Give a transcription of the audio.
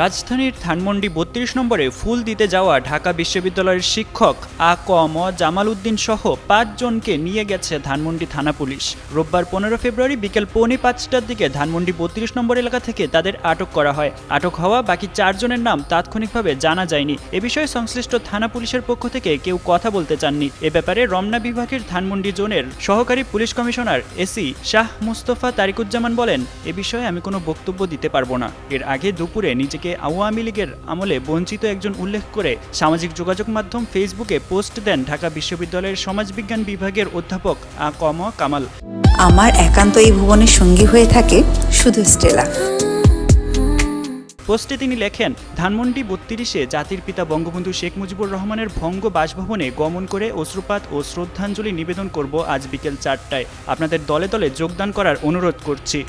রাজধানীর ধানমন্ডি ৩২ নম্বরে ফুল দিতে যাওয়া ঢাকা বিশ্ববিদ্যালয়ের শিক্ষক আ.ক.ম জামাল উদ্দিন সহ ৫ জনকে নিয়ে গেছে ধানমন্ডি থানা পুলিশ। রোববার ১৫ ফেব্রুয়ারি বিকেল ৪:৫টার দিকে ধানমন্ডি ৩২ নম্বর এলাকা থেকে তাদের আটক করা হয়। আটক হওয়া বাকি ৪ জনের নাম তাৎক্ষণিকভাবে জানা যায়নি। এ বিষয়ে সংশ্লিষ্ট থানা পুলিশের পক্ষ থেকে কেউ কথা বলতে চাননি। এ ব্যাপারে রমনা বিভাগের ধানমন্ডি জোনের সহকারী police commissioner AC Shah Mustafa Tariquzzaman বলেন, এ বিষয়ে আমি কোনো বক্তব্য দিতে পারবো না। এর আগে দুপুরে নিজেকে আওয়ামী লীগের আমলে বঞ্চিত একজন উল্লেখ করে সামাজিক যোগাযোগ মাধ্যম ফেসবুকে পোস্ট দেন ঢাকা বিশ্ববিদ্যালয়ের সমাজবিজ্ঞান বিভাগের অধ্যাপক আ.ক.ম কামাল। আমার একান্ত এই ভুবনের সঙ্গী হয়ে থাকে শুধু স্টেলা। পোস্টে তিনি লেখেন, ধানমন্ডি ৩২-এ জাতির পিতা বঙ্গবন্ধু শেখ মুজিবুর রহমানের ভঙ্গ বাসভবনে গমন করে অশ্রুপাত ও শ্রদ্ধাঞ্জলি নিবেদন করব আজ বিকেল ৪টায়। আপনাদের দলে দলে যোগদান করার অনুরোধ করছি।